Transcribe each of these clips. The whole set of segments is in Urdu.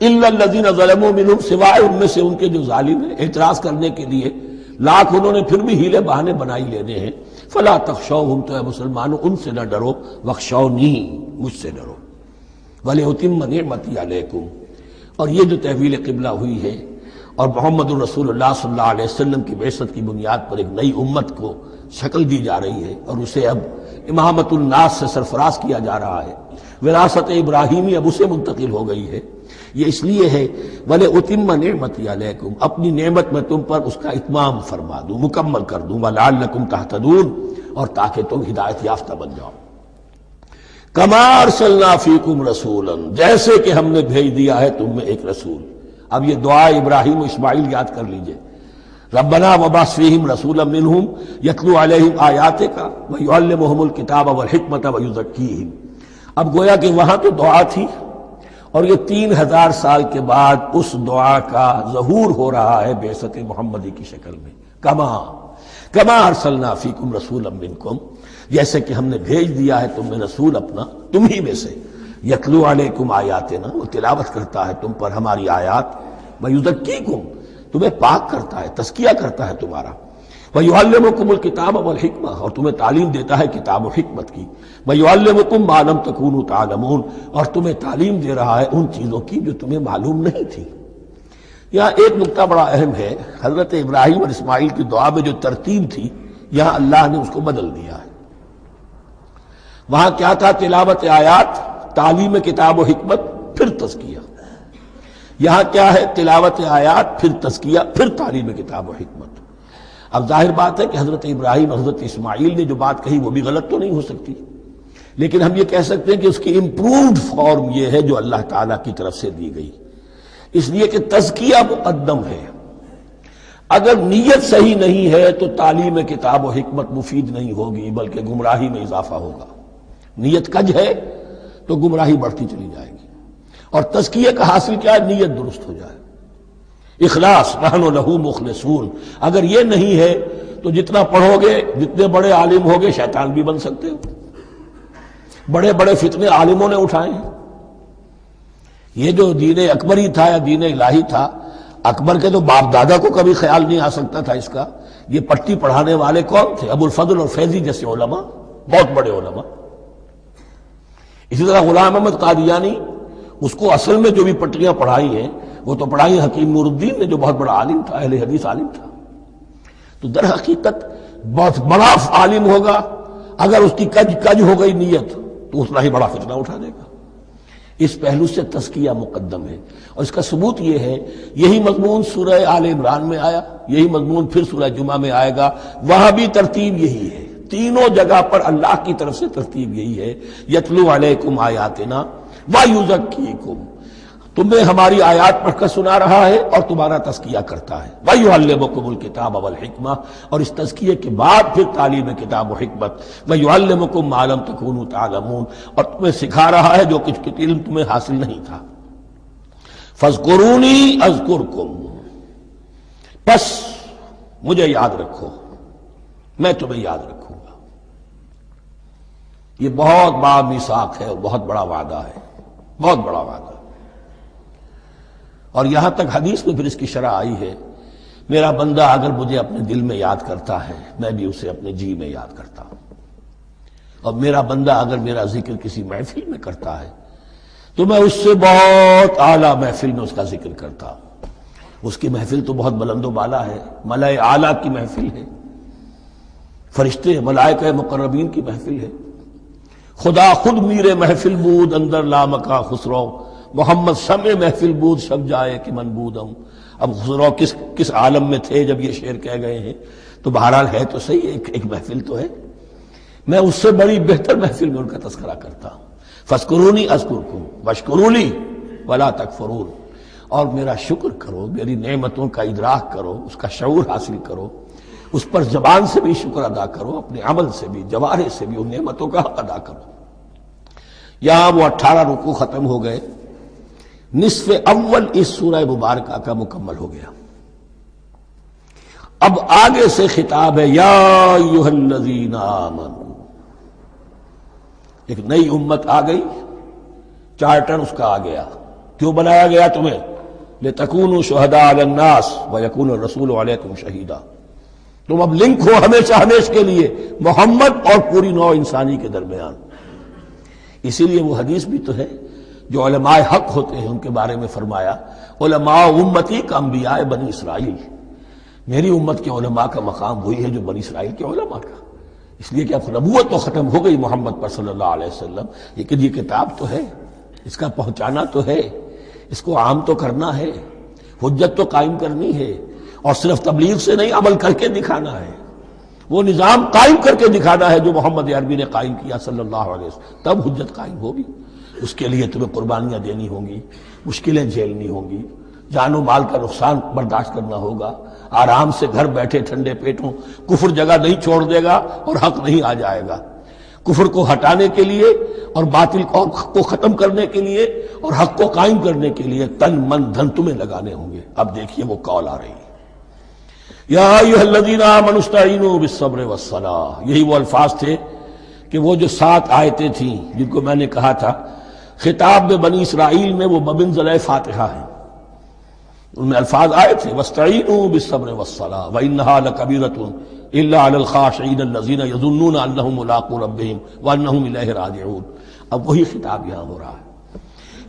الا الذین ظلموا منہم، سوائے ان میں سے ان کے جو ظالم ہیں، اعتراض کرنے کے لیے لاکھ انہوں نے پھر بھی ہیلے بہانے بنائی لینے ہیں۔ فلا تخشوہم، تو اے مسلمانوں ان سے نہ ڈرو، واخشونی، مجھ سے ڈرو۔ وَلِأُتِمَّ نِعْمَتِي عَلَيْكُمْ، اور یہ جو تحویل قبلہ ہوئی ہے اور محمد الرسول اللہ صلی اللہ علیہ وسلم کی بعثت کی بنیاد پر ایک نئی امت کو شکل دی جا رہی ہے اور اسے اب امامت الناس سے سرفراز کیا جا رہا ہے، وراثت ابراہیمی اب اسے منتقل ہو گئی ہے، یہ اس لیے ہے وَلِأُتِمَّ نِعْمَتِي عَلَيْكُمْ، اپنی نعمت میں تم پر اس کا اتمام فرما دوں، مکمل کر دوں، وَلَعَلَّكُمْ تَهْتَدُونَ، اور تاکہ تم ہدایت یافتہ بن جاؤ۔ کما ارسلنا فیکم رسولا، جیسے کہ ہم نے بھیج دیا ہے تم میں ایک رسول۔ اب یہ دعا ابراہیم و اسماعیل یاد کر لیجئے، ربنا وبعث فیہم رسولا منہم یتلو علیہم آیاتک ویعلمہم الکتاب والحکمۃ ویزکیہم۔ اب گویا کہ وہاں تو دعا تھی اور یہ 3000 سال کے بعد اس دعا کا ظہور ہو رہا ہے بعثت محمدی کی شکل میں۔ کما ارسلنا فیکم رسولا منکم، جیسے کہ ہم نے بھیج دیا ہے تم میں رسول اپنا، تم ہی میں سے، یتلو علیکم آیاتنا، وہ تلاوت کرتا ہے تم پر ہماری آیات، ویزکیکم، تمہیں پاک کرتا ہے، تزکیہ کرتا ہے تمہارا، ویعلمکم الکتاب والحکمہ، اور تمہیں تعلیم دیتا ہے کتاب و حکمت کی، ویعلمکم ما لم تکونوا تعلمون، اور تمہیں تعلیم دے رہا ہے ان چیزوں کی جو تمہیں معلوم نہیں تھی۔ یہاں ایک نکتہ بڑا اہم ہے، حضرت ابراہیم اور اسماعیل کی دعا میں جو ترتیب تھی یہاں اللہ نے اس کو بدل دیا ہے۔ وہاں کیا تھا؟ تلاوت آیات، تعلیم کتاب و حکمت، پھر تزکیہ۔ یہاں کیا ہے؟ تلاوت آیات، پھر تزکیہ، پھر تعلیم کتاب و حکمت۔ اب ظاہر بات ہے کہ حضرت ابراہیم حضرت اسماعیل نے جو بات کہی وہ بھی غلط تو نہیں ہو سکتی، لیکن ہم یہ کہہ سکتے ہیں کہ اس کی امپرووڈ فارم یہ ہے جو اللہ تعالیٰ کی طرف سے دی گئی، اس لیے کہ تزکیہ مقدم ہے۔ اگر نیت صحیح نہیں ہے تو تعلیم کتاب و حکمت مفید نہیں ہوگی بلکہ گمراہی میں اضافہ ہوگا۔ نیت کج ہے تو گمراہی بڑھتی چلی جائے گی، اور تزکیہ کا حاصل کیا ہے؟ نیت درست ہو جائے، اخلاص، نحن لہ مخلصون۔ اگر یہ نہیں ہے تو جتنا پڑھو گے، جتنے بڑے عالم ہوگے، شیطان بھی بن سکتے ہو۔ بڑے بڑے فتنے عالموں نے اٹھائے ہیں۔ یہ جو دین اکبری تھا یا دین الہی تھا، اکبر کے تو باپ دادا کو کبھی خیال نہیں آ سکتا تھا اس کا۔ یہ پٹی پڑھانے والے کون تھے؟ ابو الفضل اور فیضی جیسے علماء، بہت بڑے علماء۔ اسی طرح غلام احمد قادیانی، اس کو اصل میں جو بھی پٹیاں پڑھائی ہیں وہ تو پڑھائی حکیم نور الدین نے، جو بہت بڑا عالم تھا، اہل حدیث عالم تھا۔ تو در حقیقت بہت بڑا عالم ہوگا، اگر اس کی کج ہو گئی نیت تو اتنا ہی بڑا فتنہ اٹھا دے گا۔ اس پہلو سے تزکیہ مقدم ہے، اور اس کا ثبوت یہ ہے، یہی مضمون سورہ آل عمران میں آیا، یہی مضمون پھر سورہ جمعہ میں آئے گا، وہاں بھی ترتیب یہی ہے۔ تینوں جگہ پر اللہ کی طرف سے ترتیب یہی ہے، یتلو علیکم آیاتنا ویزکیکم، تمہیں ہماری آیات پڑھ کر سنا رہا ہے اور تمہارا تزکیہ کرتا ہے، ویعلمکم الکتاب والحکمہ، اور اس تزکیے کے بعد پھر تعلیم کتاب و حکمت، ویعلمکم ما لم تکونوا تعلمون، اور تمہیں سکھا رہا ہے جو کچھ علم تمہیں حاصل نہیں تھا۔ فاذکرونی اذکرکم، بس مجھے یاد رکھو، میں تمہیں یاد رکھوں گا۔ یہ بہت بڑا میثاق ہے اور بہت بڑا وعدہ ہے، بہت بڑا وعدہ۔ اور یہاں تک حدیث میں پھر اس کی شرح آئی ہے، میرا بندہ اگر مجھے اپنے دل میں یاد کرتا ہے میں بھی اسے اپنے جی میں یاد کرتا ہوں، اور میرا بندہ اگر میرا ذکر کسی محفل میں کرتا ہے تو میں اس سے بہت اعلیٰ محفل میں اس کا ذکر کرتا ہوں۔ اس کی محفل تو بہت بلند و بالا ہے، ملأ اعلیٰ کی محفل ہے، فرشتے ملائکہ مقربین کی محفل ہے، خدا خود میرے محفل بود اندر لامکا خسرو، محمد سمے محفل بود شب جائے کہ من بودم۔ اب خسرو کس عالم میں تھے جب یہ شعر کہہ گئے ہیں؟ تو بہرحال ہے تو صحیح، ایک محفل تو ہے، میں اس سے بڑی بہتر محفل میں ان کا تذکرہ کرتا ہوں۔ فاذکرونی اذکرکم واشکروا لی ولا تکفرون، اور میرا شکر کرو، میری نعمتوں کا ادراک کرو، اس کا شعور حاصل کرو، اس پر زبان سے بھی شکر ادا کرو، اپنے عمل سے بھی، جوارح سے بھی ان نعمتوں کا حق ادا کرو۔ یہاں وہ 18 رکوع ختم ہو گئے، نصف اول اس سورہ مبارکہ کا مکمل ہو گیا۔ اب آگے سے خطاب ہے، یا ایھا الذین آمنوا، ایک نئی امت آ گئی، چارٹر اس کا آ گیا، کیوں بنایا گیا تمہیں؟ لِتَكُونُوا شُهَدَاءَ عَلَى النَّاسِ وَيَكُونَ الرَّسُولُ عَلَيْكُمْ شَهِيدًا، تم اب لنک ہو ہمیشہ ہمیش کے لیے محمد اور پوری نوع انسانی کے درمیان۔ اسی لیے وہ حدیث بھی تو ہے جو علماء حق ہوتے ہیں ان کے بارے میں فرمایا علماء امتی کا انبیاء بنی اسرائیل، میری امت کے علماء کا مقام وہی ہے جو بنی اسرائیل کے علماء کا، اس لیے کہ اب نبوت تو ختم ہو گئی محمد پر صلی اللہ علیہ وسلم، لیکن یہ کتاب تو ہے، اس کا پہنچانا تو ہے، اس کو عام تو کرنا ہے، حجت تو قائم کرنی ہے، اور صرف تبلیغ سے نہیں عمل کر کے دکھانا ہے، وہ نظام قائم کر کے دکھانا ہے جو محمد عربی نے قائم کیا صلی اللہ علیہ وسلم، تب حجت قائم ہوگی۔ اس کے لیے تمہیں قربانیاں دینی ہوں گی، مشکلیں جھیلنی ہوں گی، جان و مال کا نقصان برداشت کرنا ہوگا، آرام سے گھر بیٹھے ٹھنڈے پیٹوں کفر جگہ نہیں چھوڑ دے گا اور حق نہیں آ جائے گا، کفر کو ہٹانے کے لیے اور باطل کو ختم کرنے کے لیے اور حق کو قائم کرنے کے لیے تن من دھن تمہیں لگانے ہوں گے۔ اب دیکھیے وہ کال آ رہی ہے، یا ایھا الذین آمنوا استعینوا بالصبر والصلاۃ، یہی وہ الفاظ تھے کہ وہ جو 7 آیتیں تھیں جن کو میں نے کہا تھا خطاب میں بنی اسرائیل میں وہ بمنزلہ فاتحہ ہیں، ان میں الفاظ آئے تھے واستعینوا بالصبر والصلاۃ وانھا لکبیرۃ الا علی الخاشعین الذین یظنون انہم ملاقو ربہم وانہم الیہ راجعون۔ اب وہی خطاب یہاں ہو رہا ہے،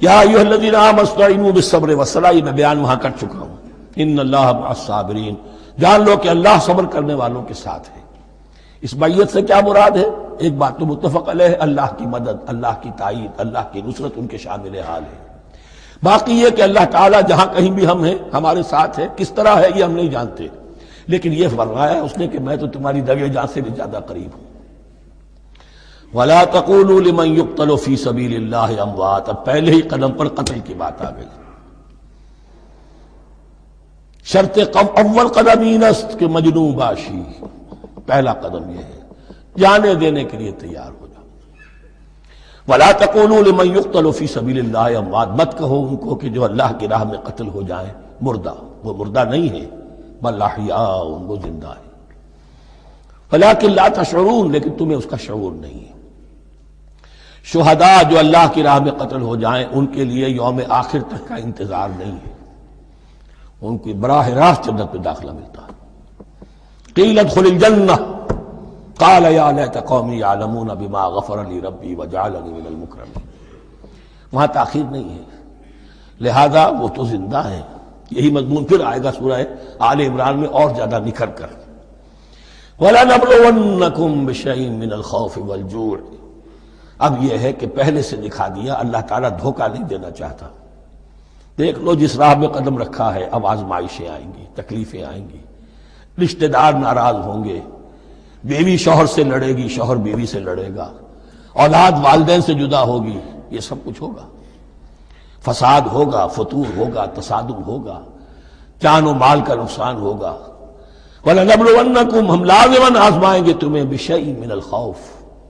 یا ایھا الذین آمنوا استعینوا بالصبر والصلاۃ، یہ میں بیان وہاں کر چکا ہوں، ان اللہ مع الصابرین، جان لو کہ اللہ صبر کرنے والوں کے ساتھ ہے۔ اس بیعت سے کیا مراد ہے؟ ایک بات تو متفق علیہ ہے، اللہ کی مدد، اللہ کی تائید، اللہ کی نصرت ان کے شامل حال ہے۔ باقی یہ کہ اللہ تعالیٰ جہاں کہیں بھی ہم ہیں ہمارے ساتھ ہے، کس طرح ہے یہ ہم نہیں جانتے، لیکن یہ فرمایا ہے اس نے کہ میں تو تمہاری دگے جان سے بھی زیادہ قریب ہوں۔ وَلَا تَقُولُوا لِمَن يُقْتَلُ فِي سَبِيلِ اللَّهِ أَمْوَاتٌ، اب پہلے ہی قدم پر قتل کی بات آ گئی۔ شرط اول قدم یہ است کہ مجنون باشی، پہلا قدم یہ ہے جانے دینے کے لیے تیار ہو جاؤ۔ وَلَا تَقُولُوا لِمَن يُقْتَلُ فِي سَبِيلِ اللَّهِ أَمْوَاتٌ، مت کہو ان کو کہ جو اللہ کی راہ میں قتل ہو جائیں مردہ، وہ مردہ نہیں ہے، بل احیاء، وہ زندہ ہے، وَلَٰكِن لَا تَشْعُرُونَ، لیکن تمہیں اس کا شعور نہیں ہے۔ شہداء جو اللہ کی راہ میں قتل ہو جائیں ان کے لیے یوم آخر تک کا انتظار نہیں ہے، ان کی براہ راست جنت میں داخلہ ملتا ہے۔ قیل ادخل الجنہ قال یا لیت قومی یعلمون بما غفر لی ربی وجعلنی من المکرمین، وہاں تاخیر نہیں ہے، لہذا وہ تو زندہ ہے۔ یہی مضمون پھر آئے گا سورہ آل عمران میں اور زیادہ نکھر کر، وَلَنَبْلُوَنَّكُمْ بِشَيْءٍ مِّنَ الْخَوْفِ وَالْجُوعِ۔ اب یہ ہے کہ پہلے سے دکھا دیا، اللہ تعالیٰ دھوکہ نہیں دینا چاہتا۔ دیکھ لو جس راہ میں قدم رکھا ہے اب آزمائشیں آئیں گی، تکلیفیں آئیں گی، رشتہ دار ناراض ہوں گے، بیوی شوہر سے لڑے گی، شوہر بیوی سے لڑے گا، اولاد والدین سے جدا ہوگی، یہ سب کچھ ہوگا، فساد ہوگا، فتور ہوگا، تصادم ہوگا، جان و مال کا نقصان ہوگا۔ وَلَنَبْلُوَنَّكُمْ، ہم لازماً آزمائیں گے تمہیں بِشَيْءٍ مِّنَ الْخَوْفِ،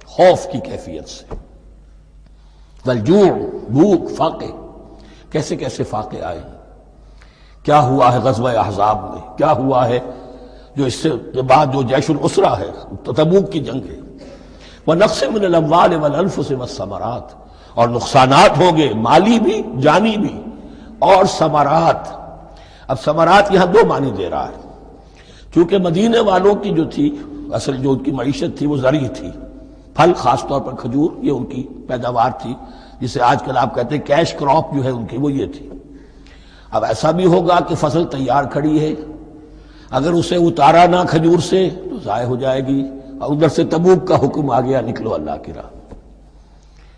خوف کی کیفیت سے، وَالْجُوعِ، بھوک، فاقے، کیسے کیسے فاقے آئے، کیا ہوا ہے غزوہ احزاب میں، کیا ہوا ہے جو اس سے بعد جو جیش العسرہ ہے، تبوک کی جنگ ہے۔ وَنَقْصٍ مِّنَ الْأَمْوَالِ وَالْأَنفُسِ وَالثَّمَرَاتِ، اور نقصانات ہوں گے مالی بھی جانی بھی، اور ثمرات۔ اب ثمرات یہاں دو معنی دے رہا ہے، چونکہ مدینے والوں کی جو تھی اصل جو ان کی معیشت تھی وہ زرعی تھی، پھل، خاص طور پر کھجور، یہ ان کی پیداوار تھی، جسے آج کل آپ کہتے ہیں کیش کراپ جو ہے ان کی، وہ یہ تھی۔ اب ایسا بھی ہوگا کہ فصل تیار کھڑی ہے، اگر اسے اتارا نہ کھجور سے تو ضائع ہو جائے گی، اور ادھر سے تبوک کا حکم آ گیا نکلو اللہ کی راہ،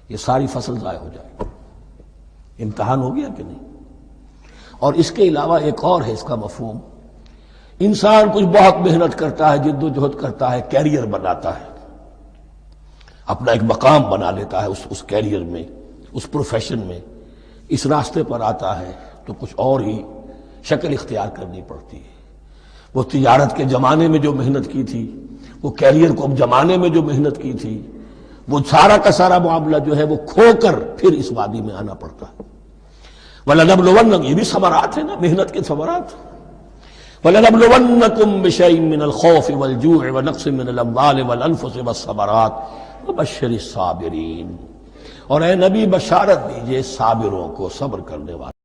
یہ ساری فصل ضائع ہو جائے گی۔ امتحان ہو گیا کہ نہیں؟ اور اس کے علاوہ ایک اور ہے اس کا مفہوم، انسان کچھ بہت محنت کرتا ہے، جد و جہد کرتا ہے، کیریئر بناتا ہے، اپنا ایک مقام بنا لیتا ہے اس کیریئر میں، اس پروفیشن میں، اس راستے پر آتا ہے تو کچھ اور ہی شکل اختیار کرنی پڑتی ہے۔ وہ تجارت کے زمانے میں جو محنت کی تھی، وہ کیریئر کو اب جمانے میں جو محنت کی تھی، وہ سارا کا سارا معاملہ جو ہے وہ کھو کر پھر اس وادی میں آنا پڑتا ہے۔ وَلَنَبْلُوَنَّكُمْ، یہ بھی ثمرات ہیں نا، محنت کے ثمرات۔ وَلَنَبْلُوَنَّكُمْ بِشَيْءٍ مِّنَ الْخَوْفِ وَالْجُوعِ وَنَقْصٍ مِّنَ الْأَمْوَالِ وَالْأَنفُسِ وَالثَّمَرَاتِ وَبَشِّرِ الصَّابِرِينَ۔ اور اے نبی بشارت دیجئے صابروں کو، صبر کرنے والوں